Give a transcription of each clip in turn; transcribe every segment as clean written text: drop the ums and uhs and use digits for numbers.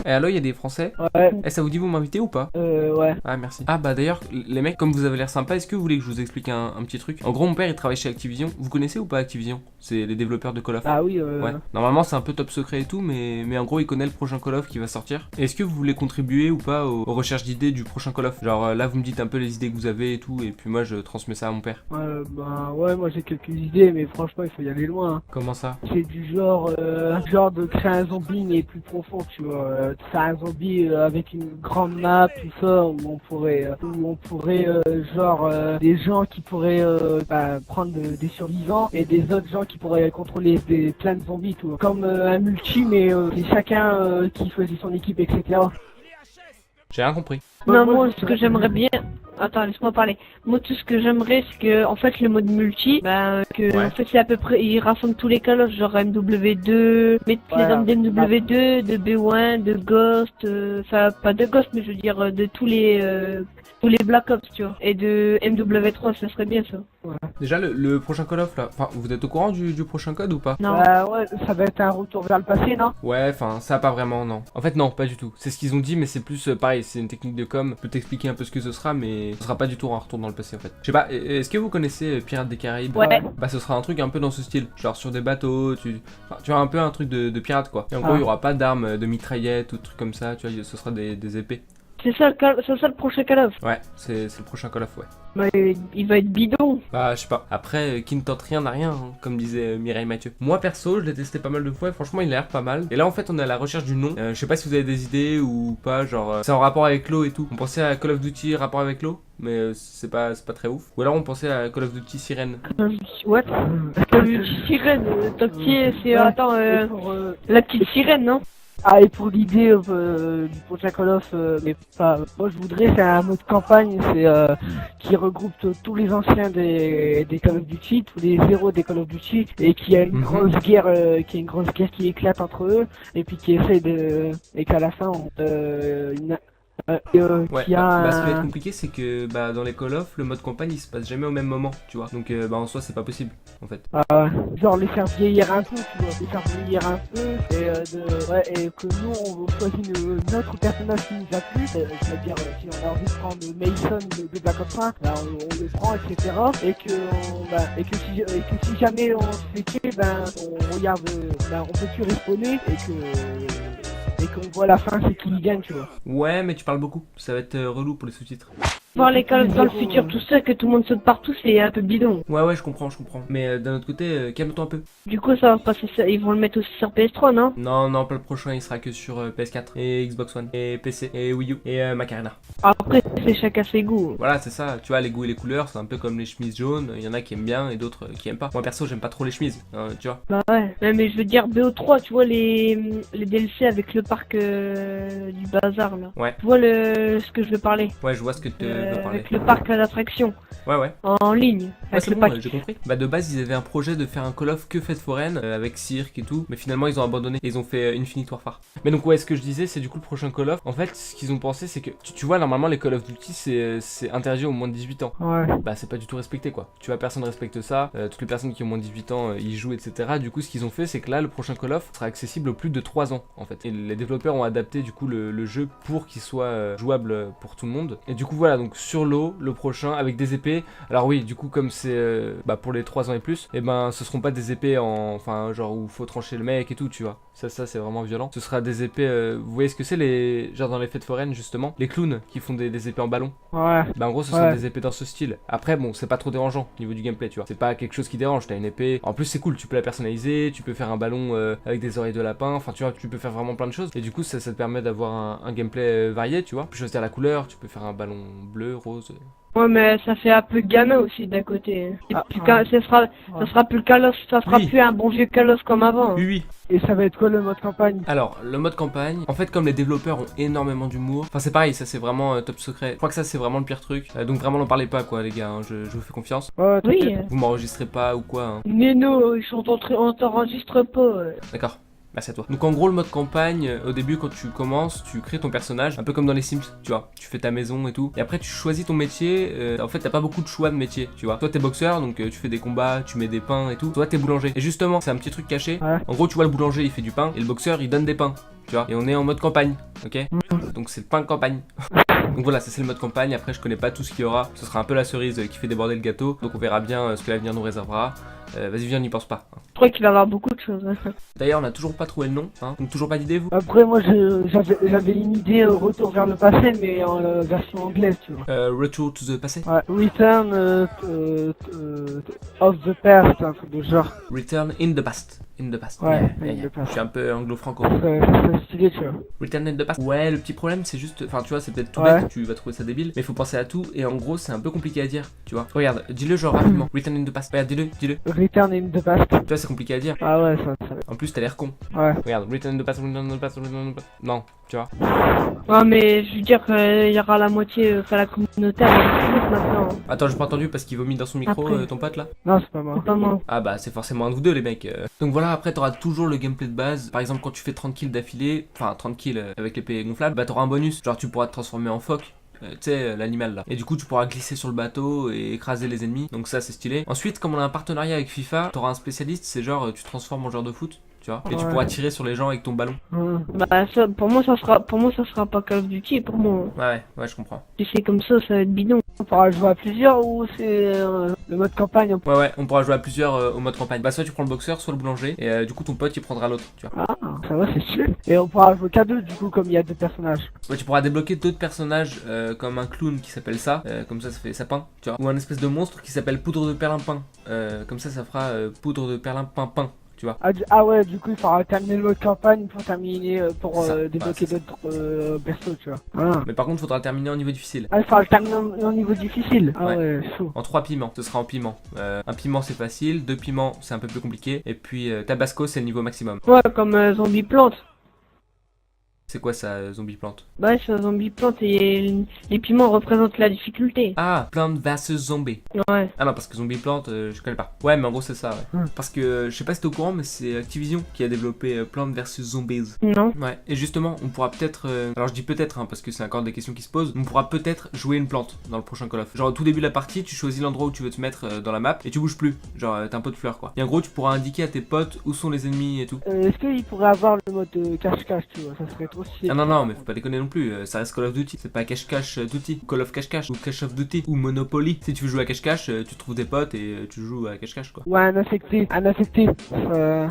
Et alors, il y a des Français. Ouais. Eh, ça vous dit vous m'inviter ou pas? Ouais. Ah, merci. Ah, bah d'ailleurs, les mecs, comme vous avez l'air sympa, est-ce que vous voulez que je vous explique un petit truc? En gros, mon père, il travaille chez Activision. Vous connaissez ou pas Activision? C'est les développeurs de Call of. Ah oui, Ouais. Normalement, c'est un peu top secret et tout, mais en gros, il connaît le prochain Call of qui va sortir. Est-ce que vous voulez contribuer ou pas aux recherches d'idées du prochain Call of? Genre, là, vous me dites un peu les idées que vous avez et tout, et puis moi, je transmets ça à mon père. Bah ouais, moi j'ai quelques idées, mais franchement, il faut y aller loin, hein. Comment ça? C'est du genre de créer un zombie mais plus profond, tu vois. De faire un zombie avec une grande map, tout ça, où on pourrait des gens qui pourraient prendre des survivants et des autres gens qui pourraient contrôler plein de zombies, tout. Comme un multi, mais c'est chacun qui choisit son équipe, etc. J'ai rien compris. Non, moi, ce que j'aimerais bien... Attends, laisse-moi parler. Moi, tout ce que j'aimerais, c'est que, en fait, le mode multi, en fait, c'est à peu près, il rassemble tous les Call of, genre MW2, mettre les armes de MW2, de B1, de Ghost, enfin, pas de Ghost, mais je veux dire, de tous les Black Ops, tu vois. Et de MW3, ça serait bien, ça. Ouais. Déjà, le prochain Call of, là, enfin, vous êtes au courant du prochain code ou pas? Non. Ouais, ça va être un retour vers le passé, non? Ouais, enfin, ça pas vraiment, non. En fait, non, pas du tout. C'est ce qu'ils ont dit, mais c'est plus pareil, c'est une technique de com. Je peux t'expliquer un peu ce que ce sera, mais ce sera pas du tout un retour dans le passé, en fait. Je sais pas, est-ce que vous connaissez Pirates des Caraïbes? Ouais. Bah, ce sera un truc un peu dans ce style. Genre sur des bateaux, tu vois, un peu un truc de pirate, quoi. Et en gros, il y aura pas d'armes, de mitraillettes ou de trucs comme ça, tu vois, ce sera des épées. C'est ça le prochain Call of. Ouais, c'est le prochain Call of, ouais. Mais il va être bidon. Bah, je sais pas. Après, qui ne tente rien n'a rien, hein, comme disait Mireille Mathieu. Moi, perso, je l'ai testé pas mal de fois et franchement, il a l'air pas mal. Et là, en fait, on est à la recherche du nom. Je sais pas si vous avez des idées ou pas, genre, c'est en rapport avec l'eau et tout. On pensait à Call of Duty rapport avec l'eau, mais c'est pas très ouf. Ou alors, on pensait à Call of Duty Sirène. What? Call of Duty Sirène, top tier, c'est... Attends, la petite sirène, non? Ah, et pour l'idée du prochain Call of, mais pas. Moi, je voudrais faire un mode campagne, qui regroupe tous les anciens des Call of Duty, tous les héros des Call of Duty, et qui a une grosse guerre, qui éclate entre eux, et puis qui essaie et qu'à la fin, Ouais, ce qui va être compliqué, c'est que dans les Call of, le mode campagne il se passe jamais au même moment, tu vois. Donc en soi, c'est pas possible en fait. Genre les faire vieillir un peu, tu vois, les faire vieillir un peu, et que nous on choisit notre personnage qui nous a plu, c'est-à-dire si on a envie de prendre Mason de Black Ops 1, on le prend, etc. Et que si jamais on se fait tuer, on regarde, on peut plus respawner et qu'on voit la fin, c'est qui gagne, tu vois. Ouais, mais tu parles beaucoup, ça va être relou pour les sous-titres. Voir les Call of dans le futur, tout ça, que tout le monde saute partout, c'est un peu bidon. Ouais, je comprends. Mais d'un autre côté, calme-toi un peu. Du coup, ça va passer, ils vont le mettre aussi sur PS3, non? Non, pas le prochain, il sera que sur PS4 et Xbox One et PC et Wii U et Macarena. Après, c'est chacun ses goûts. Voilà, c'est ça, tu vois, les goûts et les couleurs, c'est un peu comme les chemises jaunes, il y en a qui aiment bien et d'autres qui aiment pas. Moi perso, j'aime pas trop les chemises, tu vois. Bah ouais. Mais je veux dire, BO3, tu vois, les DLC avec le parc du bazar, là. Ouais. Tu vois ce que je veux parler? Ouais, je vois ce que tu veux parler. Avec le parc d'attractions. Ouais. En ligne. Ouais, c'est bon, j'ai compris. De base, ils avaient un projet de faire un Call of que fête foraine, avec cirque et tout, mais finalement, ils ont abandonné et ils ont fait Infinite Warfare. Mais donc, ouais, ce que je disais, c'est du coup le prochain Call of. En fait, ce qu'ils ont pensé, c'est que, tu vois, normalement, les Call of Duty, c'est interdit aux moins de 18 ans. Ouais. Bah, c'est pas du tout respecté, quoi. Tu vois, personne respecte ça. Toutes les personnes qui ont moins de 18 ans, ils jouent, etc. Du coup, ce qu'ils ont fait, c'est que là, le prochain Call of sera accessible aux plus de 3 ans, en fait. Et les développeurs ont adapté, du coup, le jeu pour qu'il soit jouable pour tout le monde. Et du coup, voilà, donc sur l'eau, le prochain, avec des épées. Alors oui, du coup, comme c'est pour les 3 ans et plus, et ce seront pas des épées genre où faut trancher le mec et tout, tu vois. Ça c'est vraiment violent. Ce sera des épées, vous voyez ce que c'est genre dans les fêtes foraines justement, les clowns qui font des épées en ballon. Ouais. En gros, ce sont des épées dans ce style. Après, bon, c'est pas trop dérangeant au niveau du gameplay, tu vois. C'est pas quelque chose qui dérange, t'as une épée. En plus, c'est cool, tu peux la personnaliser, tu peux faire un ballon avec des oreilles de lapin, enfin, tu vois, tu peux faire vraiment plein de choses. Et du coup, ça te permet d'avoir un gameplay varié, tu vois. Tu peux choisir la couleur, tu peux faire un ballon bleu, rose. Ouais, mais ça fait un peu gamin aussi d'un côté. Ça sera plus Call of, ça sera plus un bon vieux Call of comme avant. Oui. Et ça va être quoi le mode campagne? Alors, le mode campagne, en fait, comme les développeurs ont énormément d'humour, enfin, c'est pareil, ça c'est vraiment top secret. Je crois que ça c'est vraiment le pire truc. Donc, vraiment, n'en parlez pas, quoi, les gars, hein, je vous fais confiance. Ouais, oui. Vous m'enregistrez pas ou quoi, hein. Mais non, on t'enregistre pas. D'accord. Merci à toi. Donc en gros le mode campagne, au début quand tu commences, tu crées ton personnage, un peu comme dans les Sims, tu vois. Tu fais ta maison et tout. Et après tu choisis ton métier, en fait t'as pas beaucoup de choix de métier, tu vois. Toi t'es boxeur, donc tu fais des combats, tu mets des pains et tout. Toi t'es boulanger. Et justement, c'est un petit truc caché. Ouais. En gros tu vois le boulanger il fait du pain, et le boxeur il donne des pains. Tu vois, et on est en mode campagne. ok. Donc c'est pas une campagne. Donc voilà, ça c'est le mode campagne. Après, je connais pas tout ce qu'il y aura. Ce sera un peu la cerise qui fait déborder le gâteau. Donc on verra bien ce que l'avenir nous réservera. Vas-y, viens, n'y pense pas. Je crois qu'il va y avoir beaucoup de choses. D'ailleurs, on a toujours pas trouvé le nom, hein. Donc toujours pas d'idée, vous? Après, moi, j'avais une idée Retour vers le passé, mais en version anglaise, tu vois. Retour to the passé. Ouais, Return of the Past, un truc de genre. Return in the past. In the past. Ouais, Yeah, in yeah. the past. Je suis un peu anglo-franco. C'est stylé, tu vois. Return in the past. Ouais, le petit problème, c'est juste. Enfin, tu vois, c'est peut-être tout Ouais. bête, tu vas trouver ça débile. Mais il faut penser à tout. Et en gros, c'est un peu compliqué à dire, tu vois. Regarde, dis-le genre rapidement. Return in the past. Regarde, dis-le. Return in the Past. Tu vois, c'est compliqué à dire. Ah ouais, ça. En plus, t'as l'air con. Ouais. Regarde, Return in the past, Return in the past, Return in the past. Non, tu vois. Ouais, mais je veux dire qu'il y aura la moitié, enfin la communauté avec maintenant. Attends, j'ai pas entendu parce qu'il vomit dans son micro, Après. ton pote là. Non, c'est pas moi. C'est pas moi. Ah bah c'est forcément un de vous deux les mecs. Donc voilà, après t'auras toujours le gameplay de base. Par exemple quand tu fais 30 kills d'affilée, enfin 30 kills avec l'épée gonflable, bah t'auras un bonus. Genre tu pourras te transformer en phoque. Tu sais, l'animal là. Et du coup, tu pourras glisser sur le bateau et écraser les ennemis. Donc ça, c'est stylé. Ensuite, comme on a un partenariat avec FIFA, t'auras un spécialiste. C'est genre, tu te transformes en joueur de foot, tu vois. Et tu Ouais. pourras tirer sur les gens avec ton ballon. Bah ça, pour moi ça sera pas Call of Duty pour moi. Ouais, je comprends. Si c'est comme ça va être bidon. On pourra jouer à plusieurs ou c'est le mode campagne? Ouais, on pourra jouer à plusieurs au mode campagne. Bah soit tu prends le boxeur, soit le boulanger. Et du coup, ton pote, il prendra l'autre, tu vois. Ah, ça va, c'est sûr. Et on pourra jouer qu'à deux, du coup, comme il y a deux personnages. Ouais, tu pourras débloquer d'autres personnages comme un clown qui s'appelle ça, comme ça fait sapin, tu vois. Ou un espèce de monstre qui s'appelle poudre de perlimpin, comme ça fera poudre de perlimpin, tu vois. Ah ouais, du coup, il faudra terminer le mode campagne pour terminer, pour Ça, débloquer ouais, c'est d'autres persos, tu vois. Ah. Mais par contre, faudra terminer en niveau difficile. Ah, il faudra le terminer en niveau difficile. Ah Ouais. ouais, chaud. En 3 piments, ce sera en piment. Un piment c'est facile, 2 piments c'est un peu plus compliqué, et puis Tabasco c'est le niveau maximum. Ouais, comme Zombie Plante. C'est quoi ça, zombie plante? Bah c'est un Zombie Plante et les piments représentent la difficulté. Ah, plante versus zombie. Ouais. Ah non, parce que zombie plante, je connais pas. Ouais, mais en gros c'est ça, ouais. Parce que, je sais pas si t'es au courant, mais c'est Activision qui a développé Plante versus Zombies. Non. Ouais, et justement, on pourra peut-être, alors je dis peut-être, hein, parce que c'est encore des questions qui se posent, on pourra peut-être jouer une plante dans le prochain Call of. Genre au tout début de la partie, tu choisis l'endroit où tu veux te mettre dans la map, et tu bouges plus. Genre t'as un pot de fleurs quoi. Et en gros, tu pourras indiquer à tes potes où sont les ennemis et tout. Est-ce qu'il pourrait avoir le mode cache-cache, tu vois? Ça serait trop stylé. Ah non, mais faut pas déconner non plus, ça reste Call of Duty, c'est pas cache-cache Duty, Call of cache-cache, ou Cache of Duty, ou Monopoly. Si tu veux jouer à cache-cache, tu trouves des potes et tu joues à cache-cache quoi. Ouais, un infecté.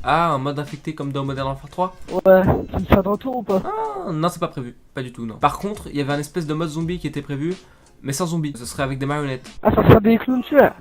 Ah, un mode infecté comme dans Modern Warfare 3? Ouais, tu me fais de retour ou pas? Ah, non, c'est pas prévu, pas du tout, non. Par contre, il y avait un espèce de mode zombie qui était prévu, mais sans zombies, ce serait avec des marionnettes. Ah, ça serait des clowns tueurs.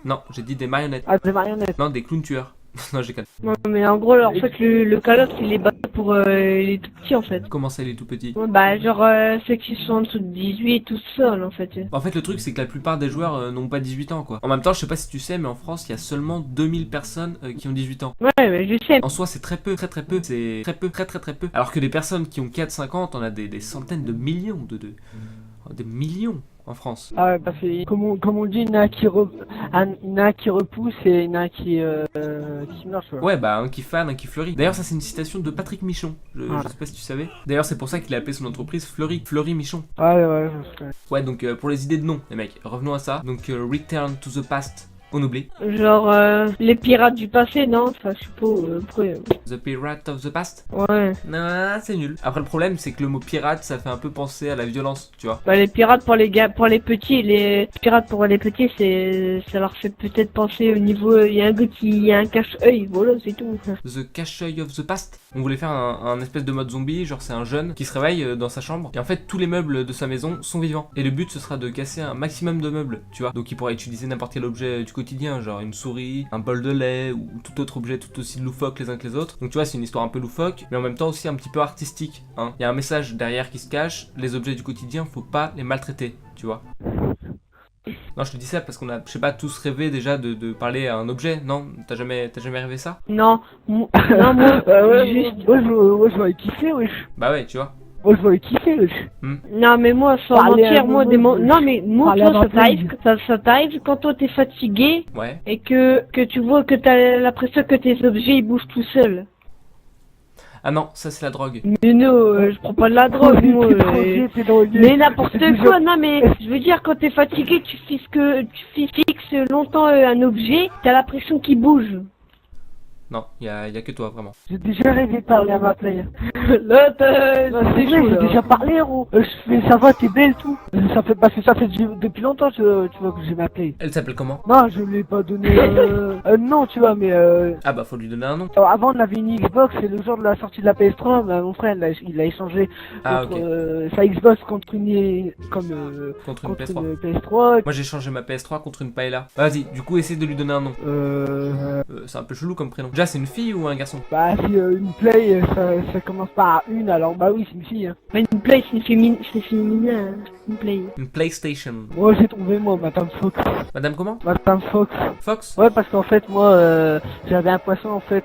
Non, j'ai dit des marionnettes. Ah, des marionnettes. Non, des clowns tueurs. Non, j'ai calme. Non, mais en gros, en fait, le Call of, il est bas pour les tout petits, en fait. Comment ça, il est tout petit? Ouais, bah, genre, ceux qui sont en dessous de 18, tout seul, en fait. En fait, le truc, c'est que la plupart des joueurs n'ont pas 18 ans, quoi. En même temps, je sais pas si tu sais, mais en France, il y a seulement 2000 personnes qui ont 18 ans. Ouais, mais je sais. En soi, c'est très peu, très peu. C'est très peu, très peu. Alors que les personnes qui ont 4-5 ans, t'en as des centaines de millions des millions en France. Ah ouais, parce que comme on dit, il y en a qui repousse et il y en a qui meurt, tu vois. Ouais, bah un qui fan, un qui fleurit. D'ailleurs, ça c'est une citation de Patrick Michon. Je sais pas si tu savais. D'ailleurs, c'est pour ça qu'il a appelé son entreprise Fleury Michon. Ouais. Ouais, donc pour les idées de nom, les mecs, revenons à ça. Donc Return to the Past, on oublie. Genre, les pirates du passé, non? Enfin, je sais pas, après... The Pirate of the Past. Ouais. Non, c'est nul. Après, le problème, c'est que le mot pirate, ça fait un peu penser à la violence, tu vois. Bah, les pirates pour les gars, pour les petits, les pirates pour les petits, ça leur fait peut-être penser au niveau, il y a un gars qui a un cache-œil, voilà, c'est tout. The Cache-œil of the Past. On voulait faire un espèce de mode zombie, genre c'est un jeune qui se réveille dans sa chambre, et en fait tous les meubles de sa maison sont vivants. Et le but ce sera de casser un maximum de meubles, tu vois. Donc il pourra utiliser n'importe quel objet du quotidien, genre une souris, un bol de lait, ou tout autre objet tout aussi loufoque les uns que les autres. Donc tu vois, c'est une histoire un peu loufoque, mais en même temps aussi un petit peu artistique, hein. Il y a un message derrière qui se cache, les objets du quotidien, faut pas les maltraiter, tu vois. Non, je te dis ça parce qu'on a, je sais pas, tous rêvé déjà de parler à un objet, non? T'as jamais rêvé ça? Non, moi, juste... Moi je vais kiffer, wesh. Bah ouais, tu vois. Moi je vais kiffer, wesh. Non, mais moi, sans Parler mentir, à moi, un non, mais moi, Parler toi, à ça t'arrive quand toi t'es fatigué Ouais. et que tu vois que t'as l'impression que tes objets ils bougent tout seuls. Ah non, ça c'est la drogue. Mais non, je prends pas de la drogue, moi. T'es dans le lieu. Mais n'importe quoi, non, mais je veux dire, quand t'es fatigué, tu fixes longtemps un objet, t'as l'impression qu'il bouge. Non, y a que toi, vraiment. J'ai déjà rêvé de parler à ma play. Là, C'est vrai, j'ai déjà parlé, héros. Je fais, ça va, t'es belle, tout. Ça fait, parce que ça fait depuis longtemps, tu vois, que j'ai ma play. Elle s'appelle comment? Non, je lui ai pas donné non, tu vois, mais Ah bah faut lui donner un nom. avant on avait une Xbox et le jour de la sortie de la PS3, bah, mon frère il a échangé Ah contre, ok. sa Xbox contre une Contre une PS3. une PS3. Moi j'ai changé ma PS3 contre une paella. Vas-y, du coup essaie de lui donner un nom. C'est un peu chelou comme prénom. Déjà c'est une fille ou un garçon? Bah si une Play ça commence par une, alors bah oui c'est une fille. Hein. mais une play, c'est féminin, hein. Une play. Une PlayStation. Moi j'ai trouvé moi Madame Fox. Madame comment? Madame Fox. Fox? Ouais parce qu'en fait moi j'avais un poisson en fait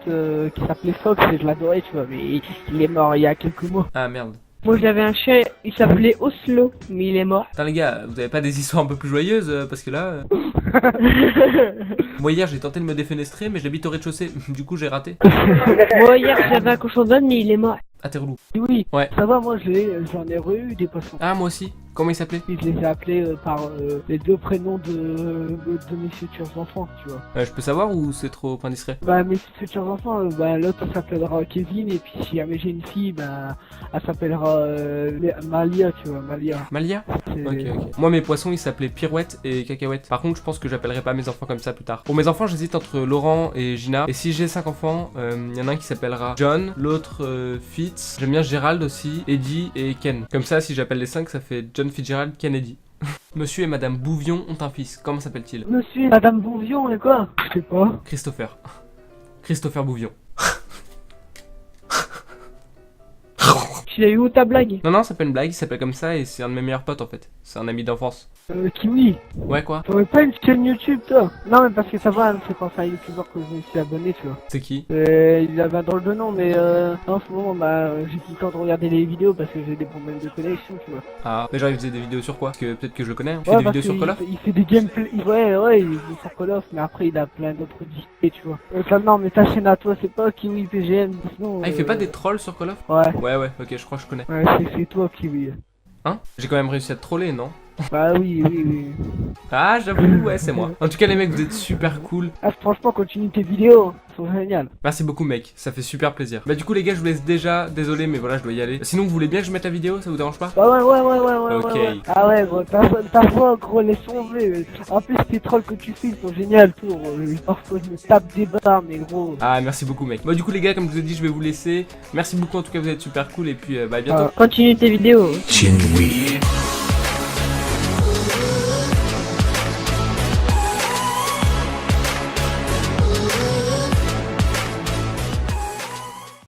qui s'appelait Fox et je l'adorais tu vois mais il est mort il y a quelques mois. Ah merde. Moi j'avais un chien, il s'appelait Oslo, mais il est mort. Putain les gars, vous avez pas des histoires un peu plus joyeuses parce que là... Moi hier j'ai tenté de me défenestrer mais j'habite au rez-de-chaussée, du coup j'ai raté. Moi hier j'avais un cochon d'âne, mais il est mort. Ah t'es relou. Oui, Ouais. ça va moi j'en ai re-eu des poissons. Ah moi aussi. Comment il s'appelait? Et je les ai appelés par les deux prénoms de mes futurs enfants, tu vois. Je peux savoir ou c'est trop indiscret? Bah mes futurs enfants, bah l'autre s'appellera Kevin et puis si jamais j'ai une fille, bah elle s'appellera Malia, tu vois, Malia. Malia? C'est- Ok. Moi mes poissons ils s'appelaient Pirouette et Cacahuète. Par contre je pense que j'appellerai pas mes enfants comme ça plus tard. Pour mes enfants j'hésite entre Laurent et Gina. Et si j'ai 5 enfants, y en a un qui s'appellera John, l'autre Fitz. J'aime bien Gérald aussi, Eddie et Ken. Comme ça si j'appelle les 5 ça fait John Fitzgerald Kennedy. Monsieur et Madame Bouvion ont un fils. Comment s'appelle-t-il? Monsieur et Madame Bonvion et quoi? Je sais pas. Christopher. Christopher Bouvion. Tu l'as eu où ta blague? Non, c'est pas une blague, il s'appelle comme ça et c'est un de mes meilleurs potes en fait. C'est un ami d'enfance. Kiwi. Ouais, quoi? T'aurais pas une chaîne YouTube toi? Non mais parce que ça va, c'est pas un youtubeur que je me suis abonné tu vois. C'est qui? Il avait un drôle de nom mais en ce moment bah j'ai plus le temps de regarder les vidéos parce que j'ai des problèmes de connexion tu vois. Ah, mais genre il faisait des vidéos sur quoi? Parce que peut-être que je le connais. Il fait Ouais, des parce vidéos sur que Call of? il fait des gameplays, ouais, il est sur Call of, mais après il a plein d'autres idées, tu vois. Non, mais ta chaîne à toi, c'est pas Kiwi PGM, sinon... Ah, il fait pas des trolls sur Call of? Ouais, Ouais, ok, je crois que je connais. ouais, c'est toi Kiwi. Hein? J'ai quand même réussi à te troller, non? Bah oui. Ah, j'avoue, ouais, c'est moi. En tout cas, les mecs, vous êtes super cool. Ah, franchement, continue tes vidéos, elles sont géniales. Merci beaucoup, mec, ça fait super plaisir. Bah, du coup, les gars, je vous laisse déjà. Désolé, mais voilà, je dois y aller. Sinon, vous voulez bien que je mette la vidéo? Ça vous dérange pas? Bah ouais. Ok. Ouais. Ah ouais, gros, ta voix, gros, laisse tomber. En plus, tes trolls que tu fais, ils sont géniales, tout. Parfois, je me tape des barres, mais gros... Ah, merci beaucoup, mec. Bah, du coup, les gars, comme je vous ai dit, je vais vous laisser. Merci beaucoup, en tout cas, vous êtes super cool. Et puis, bah, à bientôt. Continue tes vidéos. Chinui.